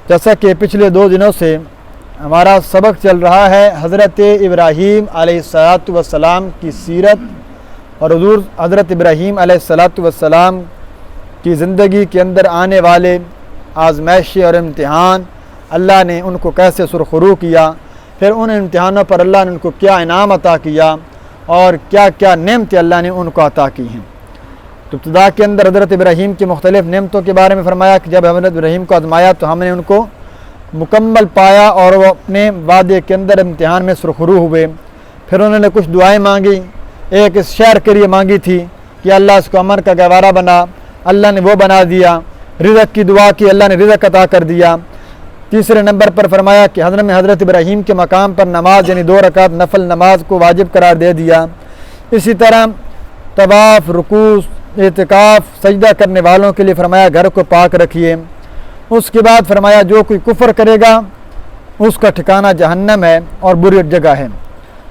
جیسا کہ پچھلے 2 دنوں سے ہمارا سبق چل رہا ہے حضرت ابراہیم علیہ السلام کی سیرت اور حضور حضرت ابراہیم علیہ السلام کی زندگی کے اندر آنے والے آزمائشیں اور امتحان، اللہ نے ان کو کیسے سرخرو کیا، پھر ان امتحانوں پر اللہ نے ان کو کیا انعام عطا کیا اور کیا کیا نعمتیں اللہ نے ان کو عطا کی ہیں۔ تو ابتدا کے اندر حضرت ابراہیم کی مختلف نعمتوں کے بارے میں فرمایا کہ جب حضرت ابراہیم کو آزمایا تو ہم نے ان کو مکمل پایا اور وہ اپنے وعدے کے اندر امتحان میں سرخرو ہوئے۔ پھر انہوں نے کچھ دعائیں مانگی، ایک اس شہر کے لیے مانگی تھی کہ اللہ اس کو امن کا گہوارہ بنا، اللہ نے وہ بنا دیا۔ رزق کی دعا کی، اللہ نے رزق عطا کر دیا۔ تیسرے نمبر پر فرمایا کہ حضرت ابراہیم کے مقام پر نماز یعنی 2 رکعت نفل نماز کو واجب قرار دے دیا۔ اسی طرح طواف، رکوع، اعتکاف، سجدہ کرنے والوں کے لیے فرمایا گھر کو پاک رکھیے۔ اس کے بعد فرمایا جو کوئی کفر کرے گا اس کا ٹھکانہ جہنم ہے اور بری جگہ ہے۔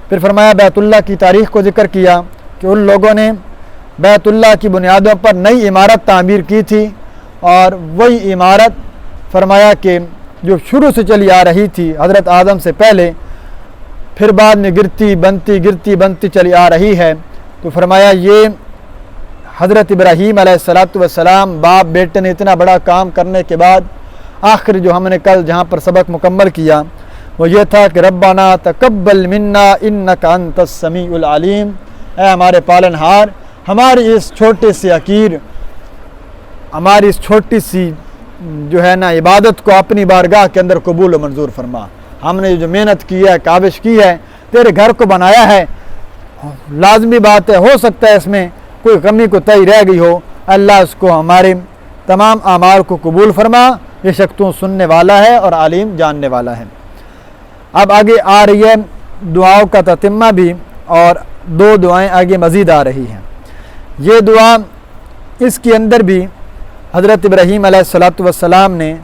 پھر فرمایا بیت اللہ کی تاریخ کو ذکر کیا کہ ان لوگوں نے بیت اللہ کی بنیادوں پر نئی عمارت تعمیر کی تھی، اور وہی عمارت فرمایا کہ جو شروع سے چلی آ رہی تھی حضرت آدم سے پہلے، پھر بعد میں گرتی بنتی چلی آ رہی ہے۔ تو فرمایا یہ حضرت ابراہیم علیہ السلام باپ بیٹے نے اتنا بڑا کام کرنے کے بعد آخر جو ہم نے کل جہاں پر سبق مکمل کیا وہ یہ تھا کہ ربنا تقبل منا انک انت السمیع العلیم، اے ہمارے پالنہار ہماری اس چھوٹے سے حقیر، ہماری اس چھوٹی سی جو ہے نا عبادت کو اپنی بارگاہ کے اندر قبول و منظور فرما۔ ہم نے جو محنت کی ہے، کاوش کی ہے، تیرے گھر کو بنایا ہے، لازمی بات ہے ہو سکتا ہے اس میں کوئی کمی کوتاہی رہ گئی ہو، اللہ اس کو ہمارے تمام اعمال کو قبول فرما، بے شک تو سننے والا ہے اور عالم جاننے والا ہے۔ اب آگے آ رہی ہے دعاؤں کا تتمہ بھی، اور 2 دعائیں آگے مزید آ رہی ہیں۔ یہ دعا اس کے اندر بھی حضرت ابراہیم علیہ السلام نے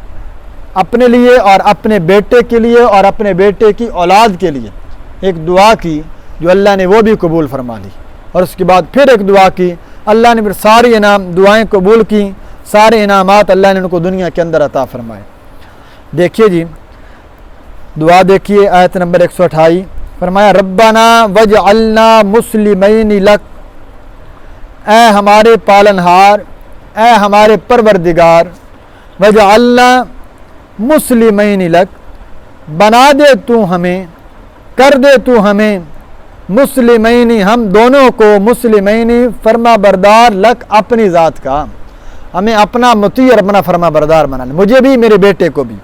اپنے لیے اور اپنے بیٹے کے لیے اور اپنے بیٹے کی اولاد کے لیے ایک دعا کی جو اللہ نے وہ بھی قبول فرما لی، اور اس کے بعد پھر ایک دعا کی، اللہ نے پھر ساری دعائیں قبول کی، سارے انعامات اللہ نے ان کو دنیا کے اندر عطا فرمائے۔ دیکھیے جی دعا دیکھیے آیت نمبر 128، فرمایا ربنا وجعلنا مسلمین لک، اے ہمارے پالنہار، اے ہمارے پروردگار، وجعلنا مسلمین لک، بنا دے تو ہمیں، کر دے تو ہمیں، مسلمین ہم دونوں کو، مسلمین فرما بردار لک اپنی ذات کا، ہمیں اپنا مطیع اور اپنا فرما بردار بنا لے، مجھے بھی میرے بیٹے کو بھی،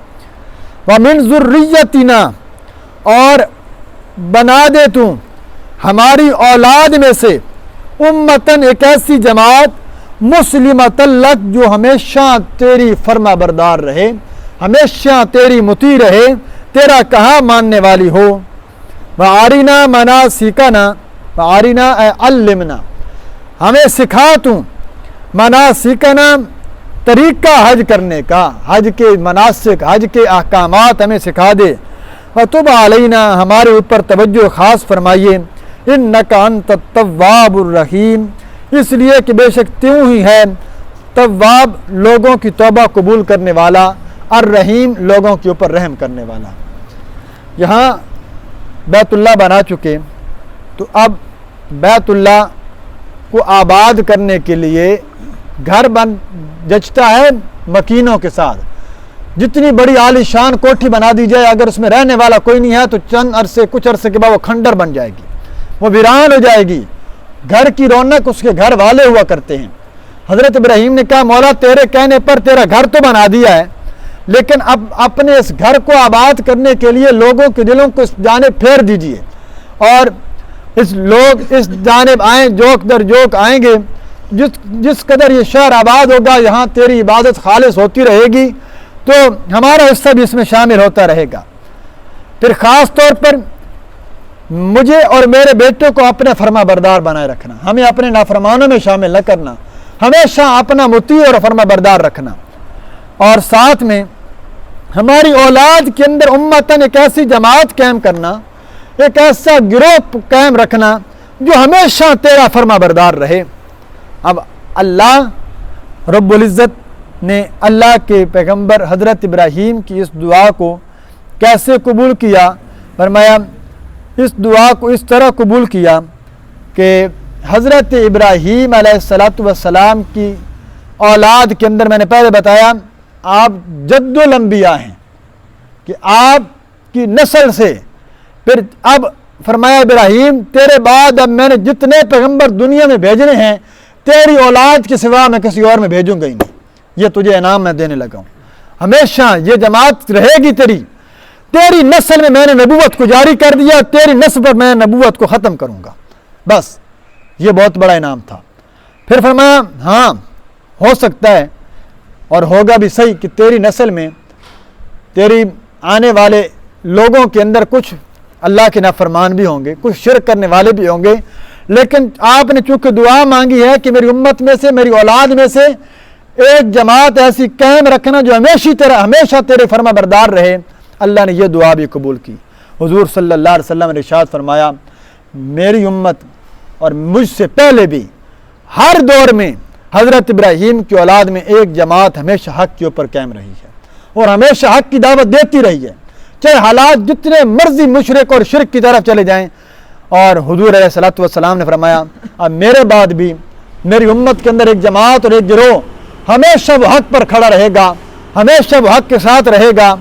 وَمِن ذُرِّيَّتِنَا، اور بنا دے تو ہماری اولاد میں سے امتن ایک ایسی جماعت مسلمۃ لک جو ہمیشہ تیری فرما بردار رہے، ہمیشہ تیری مطیع رہے، تیرا کہا ماننے والی ہو، وَأَرِنَا مَنَاسِكَنَا، وَأَرِنَا اے علمنا، ہمیں سکھا تو مناسکنا طریقہ حج کرنے کا، حج کے مناسک، حج کے احکامات ہمیں سکھا دے، وَتُبْ عَلَيْنَا، ہمارے اوپر توجہ خاص فرمائیے، اِنَّكَ أَنْتَ التَّوَّابُ الرَّحِيمُ، اس لیے کہ بے شک تیوں ہی ہے تواب لوگوں کی توبہ قبول کرنے والا، الرحیم لوگوں کے اوپر رحم کرنے والا۔ یہاں بیت اللہ بنا چکے، تو اب بیت اللہ کو آباد کرنے کے لیے گھر جچتا ہے مکینوں کے ساتھ۔ جتنی بڑی عالی شان کوٹھی بنا دی جائے، اگر اس میں رہنے والا کوئی نہیں ہے تو کچھ عرصے کے بعد وہ کھنڈر بن جائے گی، وہ ویران ہو جائے گی۔ گھر کی رونق اس کے گھر والے ہوا کرتے ہیں۔ حضرت ابراہیم نے کہا مولا تیرے کہنے پر تیرا گھر تو بنا دیا ہے، لیکن اب اپنے اس گھر کو آباد کرنے کے لیے لوگوں کے دلوں کو اس جانب پھیر دیجئے، اور لوگ اس جانب آئیں، جوک در جوک آئیں گے، جس قدر یہ شہر آباد ہوگا، یہاں تیری عبادت خالص ہوتی رہے گی، تو ہمارا حصہ بھی اس میں شامل ہوتا رہے گا۔ پھر خاص طور پر مجھے اور میرے بیٹے کو اپنے فرما بردار بنائے رکھنا، ہمیں اپنے نافرمانوں میں شامل نہ کرنا، ہمیشہ اپنا مطیع اور فرما بردار رکھنا، اور ساتھ میں ہماری اولاد کے اندر امتن ایک ایسی جماعت قائم کرنا، ایک ایسا گروہ قائم رکھنا جو ہمیشہ تیرا فرما بردار رہے۔ اب اللہ رب العزت نے اللہ کے پیغمبر حضرت ابراہیم کی اس دعا کو کیسے قبول کیا؟ فرمایا اس دعا کو اس طرح قبول کیا کہ حضرت ابراہیم علیہ السلام کی اولاد کے اندر میں نے پہلے بتایا آپ جد الانبیاء ہیں کہ آپ کی نسل سے پھر اب فرمایا ابراہیم تیرے بعد اب میں نے جتنے پیغمبر دنیا میں بھیجنے ہیں تیری اولاد کے سوا میں کسی اور میں بھیجوں گا ہی نہیں، یہ تجھے انعام میں دینے لگا ہوں، ہمیشہ یہ جماعت رہے گی تیری نسل میں میں نے نبوت کو جاری کر دیا، تیری نسل پر میں نبوت کو ختم کروں گا، بس یہ بہت بڑا انعام تھا۔ پھر فرمایا ہاں ہو سکتا ہے اور ہوگا بھی صحیح کہ تیری نسل میں تیری آنے والے لوگوں کے اندر کچھ اللہ کے نافرمان بھی ہوں گے، کچھ شرک کرنے والے بھی ہوں گے، لیکن آپ نے چونکہ دعا مانگی ہے کہ میری امت میں سے میری اولاد میں سے ایک جماعت ایسی قائم رکھنا جو ہمیشہ تیرے فرما بردار رہے، اللہ نے یہ دعا بھی قبول کی۔ حضور صلی اللہ علیہ وسلم نے ارشاد فرمایا میری امت اور مجھ سے پہلے بھی ہر دور میں حضرت ابراہیم کی اولاد میں ایک جماعت ہمیشہ حق کے اوپر قائم رہی ہے اور ہمیشہ حق کی دعوت دیتی رہی ہے، چاہے حالات جتنے مرضی مشرک اور شرک کی طرف چلے جائیں۔ اور حضور علیہ السلام نے فرمایا اب میرے بعد بھی میری امت کے اندر ایک جماعت اور ایک گروہ ہمیشہ وہ حق پر کھڑا رہے گا، ہمیشہ وہ حق کے ساتھ رہے گا۔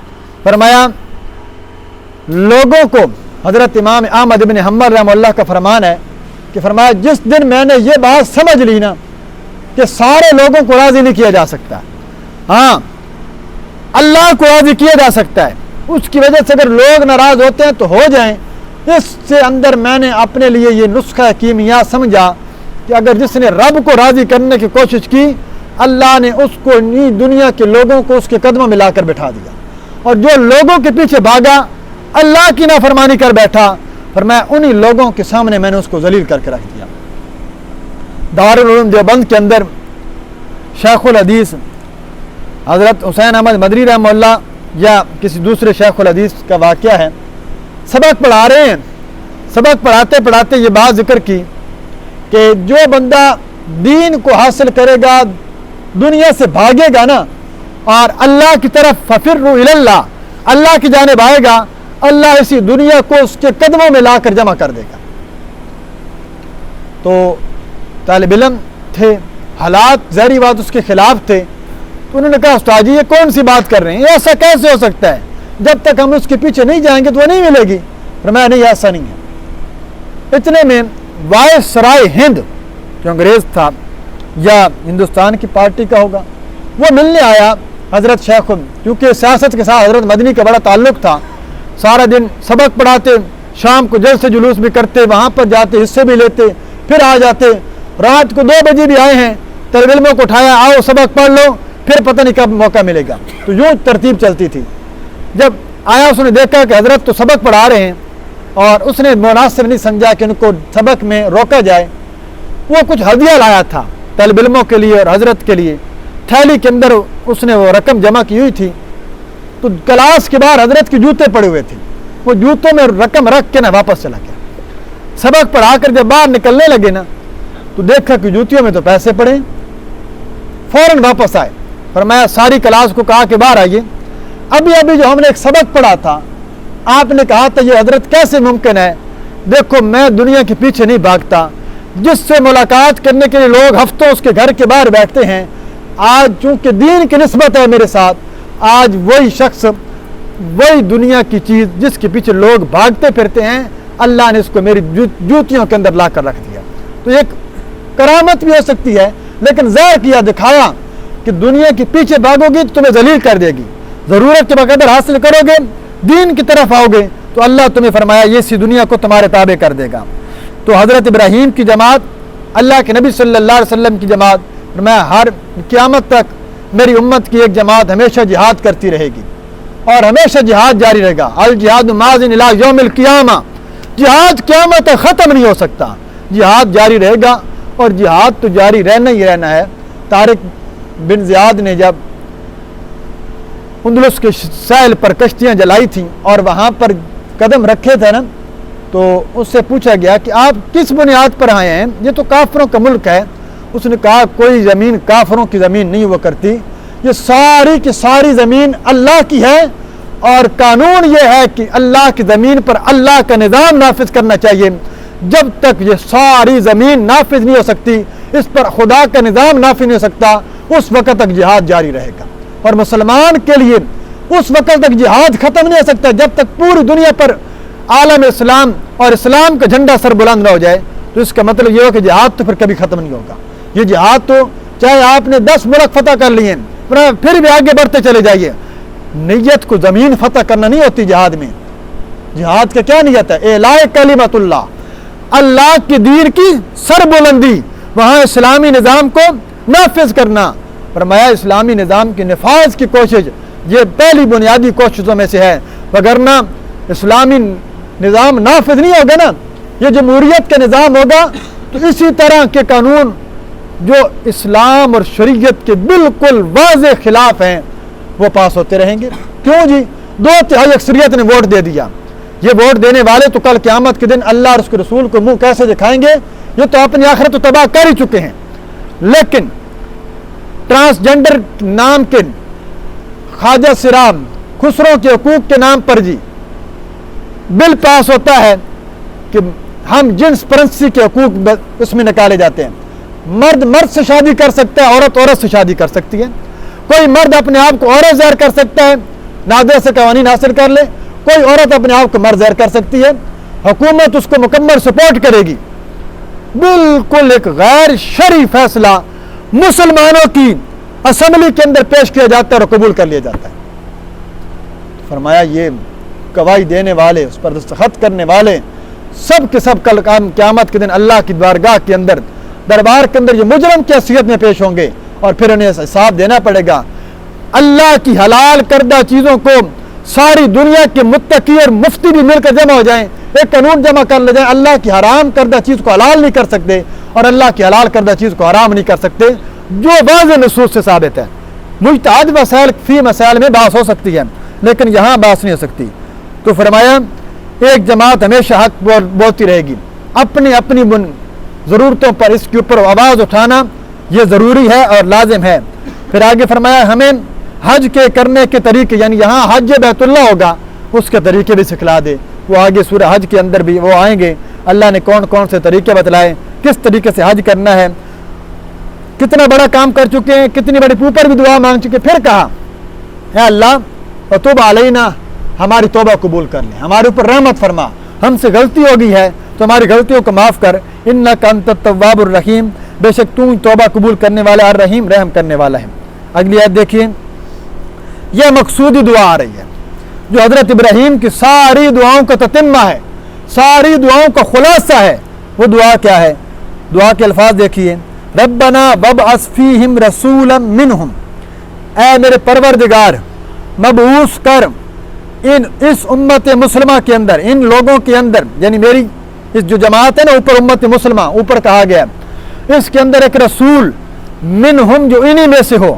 فرمایا لوگوں کو حضرت امام احمد بن حنبل رحمہ اللہ کا فرمان ہے کہ فرمایا جس دن میں نے یہ بات سمجھ لی نا کہ سارے لوگوں کو راضی نہیں کیا جا سکتا، ہاں اللہ کو راضی کیا جا سکتا ہے، اس کی وجہ سے اگر لوگ ناراض ہوتے ہیں تو ہو جائیں، اس سے اندر میں نے اپنے لیے یہ نسخہ کیمیا سمجھا کہ اگر جس نے رب کو راضی کرنے کی کوشش کی اللہ نے اس کو دنیا کے لوگوں کو اس کے قدموں میں لا کر بٹھا دیا، اور جو لوگوں کے پیچھے بھاگا اللہ کی نافرمانی کر بیٹھا فرمایا انہی لوگوں کے سامنے میں نے اس کو ذلیل کر کے رکھ دیا۔ دارالعلوم دیوبند کے اندر شیخ الحدیث حضرت حسین احمد مدنی رحمہ اللہ یا کسی دوسرے شیخ الحدیث کا واقعہ ہے، سبق پڑھا رہے ہیں، سبق پڑھاتے پڑھاتے یہ بات ذکر کی کہ جو بندہ دین کو حاصل کرے گا دنیا سے بھاگے گا نا اور اللہ کی طرف ففروا الی اللہ، اللہ کی جانب آئے گا، اللہ اسی دنیا کو اس کے قدموں میں لا کر جمع کر دے گا۔ تو طالب علم تھے، حالات ظاہری بات اس کے خلاف تھے، تو انہوں نے کہا استاد جی یہ کون سی بات کر رہے ہیں، ایسا کیسے ہو سکتا ہے، جب تک ہم اس کے پیچھے نہیں جائیں گے تو وہ نہیں ملے گی۔ فرمایا نہیں ایسا نہیں ہے۔ اتنے میں وائس سرائے ہند جو انگریز تھا یا ہندوستان کی پارٹی کا ہوگا وہ ملنے آیا حضرت شیخ، کیونکہ سیاست کے ساتھ حضرت مدنی کا بڑا تعلق تھا، سارا دن سبق پڑھاتے، شام کو جلسے جلوس بھی کرتے، وہاں پر جاتے حصے بھی لیتے، پھر آ جاتے، رات کو 2 بجے بھی آئے ہیں، طالب علموں کو اٹھایا آؤ سبق پڑھ لو، پھر پتہ نہیں کب موقع ملے گا، تو یوں ترتیب چلتی تھی۔ جب آیا اس نے دیکھا کہ حضرت تو سبق پڑھا رہے ہیں اور اس نے مناسب نہیں سمجھا کہ ان کو سبق میں روکا جائے، وہ کچھ ہدیہ لایا تھا طالب علموں کے لیے اور حضرت کے لیے، تھیلی کے اندر اس نے وہ رقم جمع کی ہوئی تھی، تو کلاس کے باہر حضرت کے جوتے پڑے ہوئے تھے، وہ جوتوں میں رقم رکھ کے نا واپس چلا گیا۔ سبق پڑھا کر جب باہر نکلنے لگے نا تو دیکھا کہ جوتیوں میں تو پیسے پڑے، فوراً واپس آئے، فرمایا ساری کلاس کو کہا کہ باہر آئیے، ابھی جو ہم نے ایک سبق پڑھا تھا آپ نے کہا تھا یہ حضرت کیسے ممکن ہے، دیکھو میں دنیا کے پیچھے نہیں بھاگتا، جس سے ملاقات کرنے کے لیے لوگ ہفتوں اس کے گھر کے باہر بیٹھتے ہیں، آج چونکہ دین کی نسبت ہے میرے ساتھ، آج وہی شخص وہی دنیا کی چیز جس کے پیچھے لوگ بھاگتے پھرتے ہیں اللہ نے اس کو میری جوتیوں کے اندر لا کر رکھ دیا۔ تو ایک کرامت بھی ہو سکتی ہے، لیکن ظاہر کیا دکھایا کہ دنیا کے پیچھے بھاگو گی تو تمہیں ذلیل کر دے گی، ضرورت کے بقدر حاصل کرو گے دین کی طرف آؤ گے تو اللہ تمہیں فرمایا یہ سی دنیا کو تمہارے تابع کر دے گا۔ تو حضرت ابراہیم کی جماعت، اللہ کے نبی صلی اللہ علیہ وسلم کی جماعت، فرمایا ہر قیامت تک میری امت کی ایک جماعت ہمیشہ جہاد کرتی رہے گی اور ہمیشہ جہاد جاری رہے گا۔ الجہاد ماضٍ الی یوم القیامہ، جہاد قیامت تک ختم نہیں ہو سکتا، جہاد جاری رہے گا اور جہاد تو جاری رہنا ہی رہنا ہے۔ طارق بن زیاد نے جب اندلس کے ساحل پر کشتیاں جلائی تھیں اور وہاں پر قدم رکھے تھے نا تو اس سے پوچھا گیا کہ آپ کس بنیاد پر آئے ہیں، یہ تو کافروں کا ملک ہے۔ اس نے کہا کوئی زمین کافروں کی زمین نہیں ہوا کرتی، یہ ساری کی ساری زمین اللہ کی ہے اور قانون یہ ہے کہ اللہ کی زمین پر اللہ کا نظام نافذ کرنا چاہیے. جب تک یہ ساری زمین نافذ نہیں ہو سکتی، اس پر خدا کا نظام نافذ نہیں ہو سکتا، اس وقت تک جہاد جاری رہے گا. اور مسلمان کے لیے اس وقت تک جہاد ختم نہیں ہو سکتا جب تک پوری دنیا پر عالم اسلام اور اسلام کا جھنڈا سر بلند نہ ہو جائے. تو اس کا مطلب یہ ہو کہ جہاد تو پھر کبھی ختم نہیں ہوگا. یہ جہاد تو چاہے آپ نے 10 ملک فتح کر لیے پھر بھی آگے بڑھتے چلے جائیے. نیت کو زمین فتح کرنا نہیں ہوتی جہاد میں. جہاد کا کیا نیت ہے؟ اعلاء کلمت اللہ، اللہ کے دین کی سر بلندی، وہاں اسلامی نظام کو نافذ کرنا. فرمایا اسلامی نظام کے نفاذ کی کوشش یہ پہلی بنیادی کوششوں میں سے ہے، وگرنہ اسلامی نظام نافذ نہیں ہوگا نا. یہ جمہوریت کا نظام ہوگا تو اسی طرح کے قانون جو اسلام اور شریعت کے بالکل واضح خلاف ہیں وہ پاس ہوتے رہیں گے. کیوں جی؟ 2/3 اکثریت نے ووٹ دے دیا. یہ ووٹ دینے والے تو کل قیامت کے دن اللہ اور اس کے رسول کو منہ کیسے دکھائیں گے؟ یہ تو اپنی آخرت تو تباہ کر ہی چکے ہیں. لیکن ٹرانسجنڈر نام کے خواجہ سرام خسرو کے حقوق کے نام پر جی بل پاس ہوتا ہے کہ ہم جنس پرستی کے حقوق اس میں نکالے جاتے ہیں. مرد مرد سے شادی کر سکتا ہے، عورت عورت سے شادی کر سکتی ہے. کوئی مرد اپنے آپ کو عورت ظاہر کر سکتا ہے، نادر سے قوانین حاصل کر لے. کوئی عورت اپنے آپ کو مرد ظاہر کر سکتی ہے، حکومت اس کو مکمل سپورٹ کرے گی. بالکل ایک غیر شرعی فیصلہ مسلمانوں کی اسمبلی کے اندر پیش کیا جاتا ہے اور قبول کر لیا جاتا ہے. فرمایا یہ گواہی دینے والے، اس پر دستخط کرنے والے سب کے سب کل قیامت کے دن اللہ کی بارگاہ کے اندر دربار کے اندر یہ مجرم کی حیثیت میں پیش ہوں گے اور پھر انہیں حساب دینا پڑے گا. اللہ کی حلال کردہ چیزوں کو ساری دنیا کے متقی اور مفتی بھی مل کر جمع ہو جائیں، ایک قانون جمع کر لے جائیں. اللہ کی حرام کردہ چیز کو حلال نہیں کر سکتے اور اللہ کی حلال کردہ چیز کو حرام نہیں کر سکتے، جو واضح نصوص سے ثابت ہے. مجتہد مسائل فی مسائل میں بحث ہو سکتی ہے لیکن یہاں بحث نہیں ہو سکتی. تو فرمایا ایک جماعت ہمیشہ حق بولتی رہے گی. اپنی اپنی ضرورتوں پر اس کے اوپر آواز اٹھانا یہ ضروری ہے اور لازم ہے. پھر آگے فرمایا ہمیں حج کے کرنے کے طریقے، یعنی یہاں حج بیت اللہ ہوگا اس کے طریقے بھی سکھلا دے. وہ آگے سورہ حج کے اندر بھی وہ آئیں گے. اللہ نے کون کون سے طریقے بتلائے، کس طریقے سے حج کرنا ہے، کتنا بڑا کام کر چکے ہیں، کتنی بڑی اوپر بھی دعا مانگ چکے. پھر کہا اے اللہ وتوب علینا، ہماری توبہ قبول کر لیں، ہمارے اوپر رحمت فرما، ہم سے غلطی ہو گئی ہے تو ہماری غلطیوں کو معاف کر. انک انت التواب الرحیم، بے شک تو توبہ قبول کرنے والا الرحیم، رحم کرنے والا ہے. اگلی آیت دیکھیے، یہ مقصودی دعا آ رہی ہے جو حضرت ابراہیم کی ساری دعاؤں کا تتمہ ہے، ساری دعاؤں کا خلاصہ ہے. وہ دعا کیا ہے؟ دعا کے الفاظ دیکھیے، ربنا وابعث فیہم رسولا منہم، اے میرے پروردگار مبعوث کر اس امت مسلمہ کے اندر، ان لوگوں کے اندر، یعنی میری اس جو جماعت ہے نا اوپر امت مسلمہ اوپر کہا گیا، اس کے اندر ایک رسول منہم جو انہی میں سے ہو،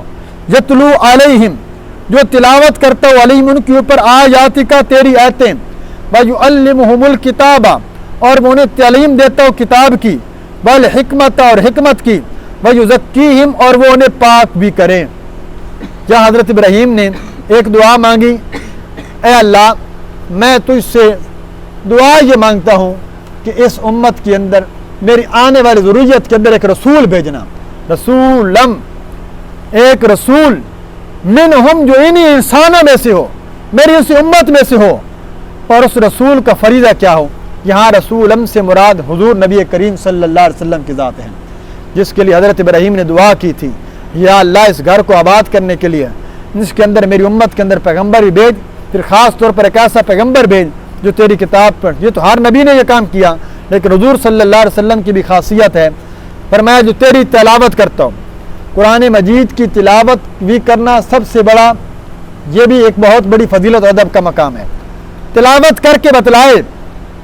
یتلو علیہم جو تلاوت کرتا ہو علیہم ان کے اوپر آیاتک تیری آیتیں، ویعلمہم الکتاب اور وہ انہیں تعلیم دیتا ہو کتاب کی، والحکمت اور حکمت کی، ویزکیہم اور وہ انہیں پاک بھی کریں. جہاں حضرت ابراہیم نے ایک دعا مانگی، اے اللہ میں تجھ سے دعا یہ مانگتا ہوں کہ اس امت کے اندر میری آنے والی ضروریت کے اندر ایک رسول بھیجنا، رسولم ایک رسول منہم جو انہی انسانوں میں سے ہو، میری اسی امت میں سے ہو. اور اس رسول کا فریضہ کیا ہو؟ یہاں رسولم سے مراد حضور نبی کریم صلی اللہ علیہ وسلم کی ذات ہے، جس کے لیے حضرت ابراہیم نے دعا کی تھی، یا اللہ اس گھر کو آباد کرنے کے لیے اس کے اندر میری امت کے اندر پیغمبر ہی بھیج، پھر خاص طور پر ایک ایسا پیغمبر بھیج جو تیری کتاب پر. یہ تو ہر نبی نے یہ کام کیا لیکن حضور صلی اللہ علیہ وسلم کی بھی خاصیت ہے. فرمایا جو تیری تلاوت کرتا ہوں، قرآن مجید کی تلاوت بھی کرنا سب سے بڑا، یہ بھی ایک بہت بڑی فضیلت و ادب کا مقام ہے. تلاوت کر کے بتلائے.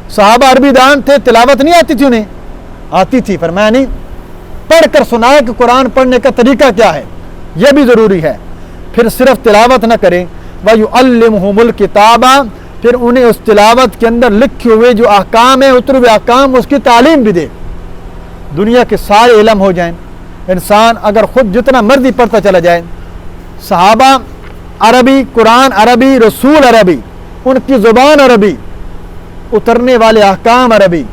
صحابہ عربی دان تھے، تلاوت نہیں آتی تھی انہیں؟ آتی تھی. فرمایا نہیں، پڑھ کر سنائے کہ قرآن پڑھنے کا طریقہ کیا ہے، یہ بھی ضروری ہے. پھر صرف تلاوت نہ کریں، وَيُعَلِّمُهُمُ الْكِتَابَ پھر انہیں اس تلاوت کے اندر لکھے ہوئے جو احکام ہیں، اترے ہوئے احکام، اس کی تعلیم بھی دے. دنیا کے سارے علم ہو جائیں، انسان اگر خود جتنا مرضی پڑھتا چلا جائے، صحابہ عربی، قرآن عربی، رسول عربی، ان کی زبان عربی، اترنے والے احکام عربی،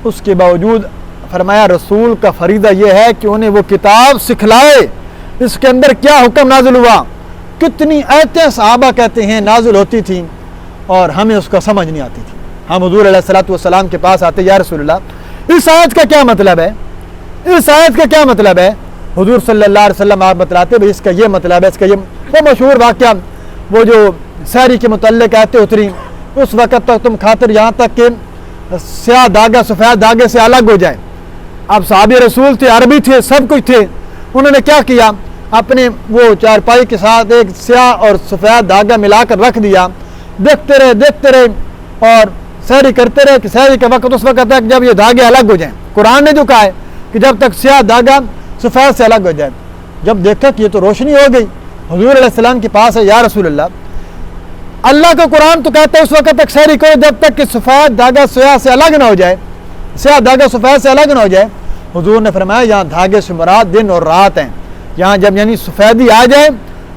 اس کے باوجود فرمایا رسول کا فریضہ یہ ہے کہ انہیں وہ کتاب سکھلائے، اس کے اندر کیا حکم نازل ہوا، کتنی آیتیں صحابہ کہتے ہیں نازل ہوتی تھیں اور ہمیں اس کا سمجھ نہیں آتی تھی۔ ہم حضور علیہ الصلوۃ والسلام کے پاس آتے، یا رسول اللہ اس آیت کا کیا مطلب ہے، اس آیت کا کیا مطلب ہے؟ حضور صلی اللہ علیہ وسلم آپ بتلاتے بھائی اس کا یہ مطلب ہے، اس کا یہ وہ مشہور واقعہ، وہ جو سحری کے متعلق آیتیں اتری، اس وقت تک تم خاطر یہاں تک کہ سیاہ دھاگا سفید دھاگے سے الگ ہو جائے۔ اب صحابی رسول تھے، عربی تھے، سب کچھ تھے، انہوں نے کیا کیا، اپنے وہ چارپائی کے ساتھ ایک سیاہ اور سفید دھاگا ملا کر رکھ دیا، دیکھتے رہے اور سحری کرتے رہے کہ سحری کے وقت اس وقت تک جب یہ دھاگے الگ ہو جائیں۔ قرآن نے جو کہا ہے کہ جب تک سیاہ دھاگا سفید سے الگ ہو جائے، جب دیکھا کہ یہ تو روشنی ہو گئی، حضور علیہ السلام کے پاس ہے، یا رسول اللہ کا قرآن تو کہتا ہے اس وقت تک سحری کرو جب تک کہ سفید دھاگا سیاہ سے الگ نہ ہو جائے، سیاہ دھاگا سفید سے الگ نہ ہو جائے۔ حضور نے فرمایا یہاں دھاگے سے مراد دن اور رات ہیں، یہاں جب یعنی سفیدی آ جائے،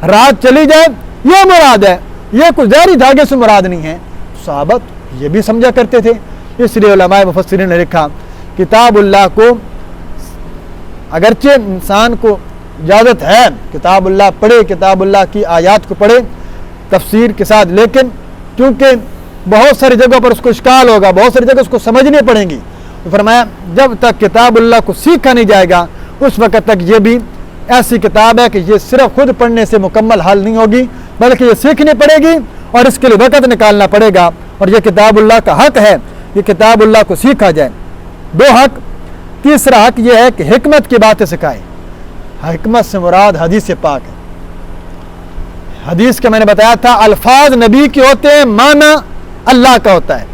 رات چلی جائے، یہ مراد ہے، یہ کوئی ظاہری دھاگے سے مراد نہیں ہے۔ صحابہ یہ بھی سمجھا کرتے تھے، اس لیے علماء مفسرین نے لکھا کتاب اللہ کو اگرچہ انسان کو اجازت ہے کتاب اللہ پڑھے، کتاب اللہ کی آیات کو پڑھے تفسیر کے ساتھ، لیکن کیونکہ بہت ساری جگہوں پر اس کو اشکال ہوگا، بہت ساری جگہ اس کو سمجھنی پڑیں گی، تو فرمایا جب تک کتاب اللہ کو سیکھا نہیں جائے گا اس وقت تک یہ بھی ایسی کتاب ہے کہ یہ صرف خود پڑھنے سے مکمل حل نہیں ہوگی، بلکہ یہ سیکھنی پڑے گی اور اس کے لیے وقت نکالنا پڑے گا، اور یہ کتاب اللہ کا حق ہے، یہ کتاب اللہ کو سیکھا جائے۔ دو حق، تیسرا حق یہ ہے کہ حکمت کی باتیں سکھائے۔ حکمت سے مراد حدیث پاک ہے۔ حدیث کا میں نے بتایا تھا الفاظ نبی کے ہوتے ہیں، معنی اللہ کا ہوتا ہے۔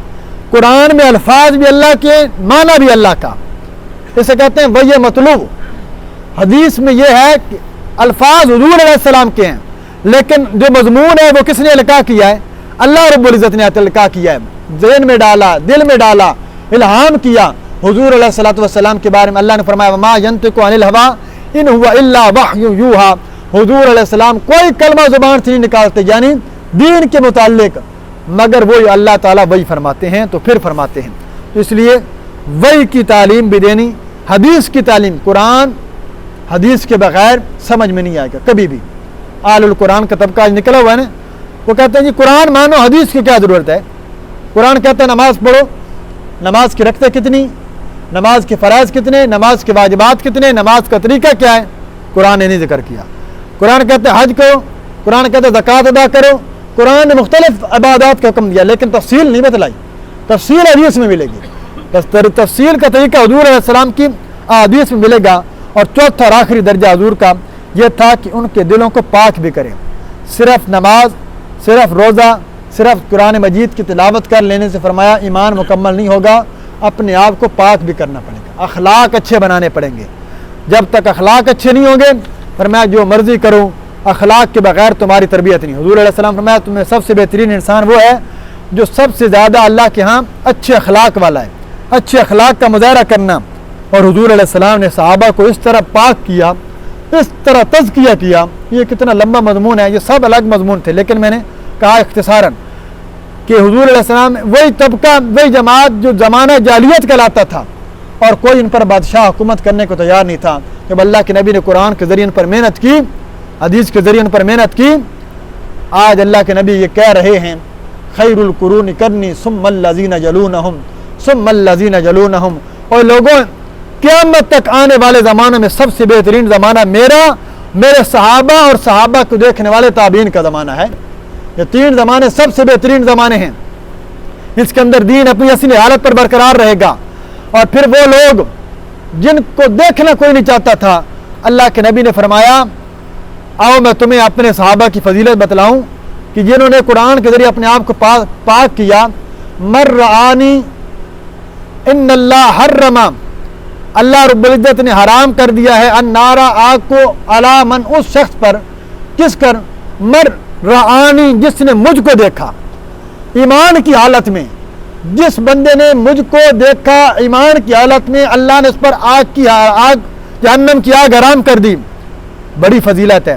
قرآن میں الفاظ بھی اللہ کے، معنی بھی اللہ کا، اسے کہتے ہیں وحی مطلوب۔ حدیث میں یہ ہے کہ الفاظ حضور علیہ السلام کے ہیں، لیکن جو مضمون ہے وہ کس نے القاء کیا ہے؟ اللہ رب العزت نے القاء کیا ہے، ذہن میں ڈالا، دل میں ڈالا، الہام کیا۔ حضور علیہ الصلوۃ والسلام کے بارے میں اللہ نے فرمایا وما ينطق عن الهوى ان هو الا وحی یوحى، حضور علیہ السلام کوئی کلمہ زبان سے نہیں نکالتے یعنی دین کے متعلق، مگر وہی اللہ تعالیٰ وہی فرماتے ہیں، تو پھر فرماتے ہیں۔ اس لیے وہی کی تعلیم بھی دینی، حدیث کی تعلیم، قرآن حدیث کے بغیر سمجھ میں نہیں آئے گا کبھی بھی۔ آل القرآن کا طبقہ آج نکلا ہوا ہے نا، وہ کہتے ہیں جی قرآن مانو، حدیث کی کیا ضرورت ہے؟ قرآن کہتا ہے نماز پڑھو، نماز کی رکعتیں کتنی، نماز کے فرائض کتنے، نماز کے واجبات کتنے، نماز کا طریقہ کیا ہے، قرآن نے نہیں ذکر کیا۔ قرآن کہتا ہے حج کرو، قرآن کہتا ہے زکوٰۃ ادا کرو، قرآن نے مختلف عبادات کا حکم دیا لیکن تفصیل نہیں بتلائی، تفصیل حدیث میں ملے گی، تفصیل کا طریقہ حضور علیہ السلام کی حدیث میں ملے گا۔ اور چوتھا اور آخری درجہ حضور کا یہ تھا کہ ان کے دلوں کو پاک بھی کریں۔ صرف نماز، صرف روزہ، صرف قرآن مجید کی تلاوت کر لینے سے فرمایا ایمان مکمل نہیں ہوگا، اپنے آپ کو پاک بھی کرنا پڑے گا، اخلاق اچھے بنانے پڑیں گے۔ جب تک اخلاق اچھے نہیں ہوں گے فرمایا جو مرضی کرو، اخلاق کے بغیر تمہاری تربیت نہیں۔ حضور علیہ السلام فرمایا تمہیں سب سے بہترین انسان وہ ہے جو سب سے زیادہ اللہ کے ہاں اچھے اخلاق والا ہے، اچھے اخلاق کا مظاہرہ کرنا۔ اور حضور علیہ السلام نے صحابہ کو اس طرح پاک کیا، اس طرح تزکیہ کیا، یہ کتنا لمبا مضمون ہے، یہ سب الگ مضمون تھے، لیکن میں نے کہا اختصاراً کہ حضور علیہ السلام وہی طبقہ، وہی جماعت جو زمانہ جاہلیت کہلاتا تھا اور کوئی ان پر بادشاہ حکومت کرنے کو تیار نہیں تھا، جب اللہ کے نبی نے قرآن کے ذریعے ان پر محنت کی، حدیث کے ذریعے ان پر محنت کی، آج اللہ کے نبی یہ کہہ رہے ہیں خیر القرون قرنی ثم الذین یلونہم ثم الذین یلونہم، اور لوگوں قیامت تک آنے والے زمانے میں سب سے بہترین زمانہ میرا، میرے صحابہ اور صحابہ کو دیکھنے والے تابعین کا زمانہ ہے۔ یہ تین زمانے سب سے بہترین زمانے ہیں، اس کے اندر دین اپنی اصلی حالت پر برقرار رہے گا۔ اور پھر وہ لوگ جن کو دیکھنا کوئی نہیں چاہتا تھا، اللہ کے نبی نے فرمایا آؤ میں تمہیں اپنے صحابہ کی فضیلت بتلاؤں کہ جنہوں نے قرآن کے ذریعے اپنے آپ کو پاک کیا۔ مر رعانی ان اللہ حرم، اللہ رب العزت نے حرام کر دیا ہے النار، آگ کو، علی من، اس شخص پر، کس کر، مر رعانی، جس نے مجھ کو دیکھا ایمان کی حالت میں، جس بندے نے مجھ کو دیکھا ایمان کی حالت میں، اللہ نے اس پر آگ جہنم کی آگ حرام کر دی۔ بڑی فضیلت ہے،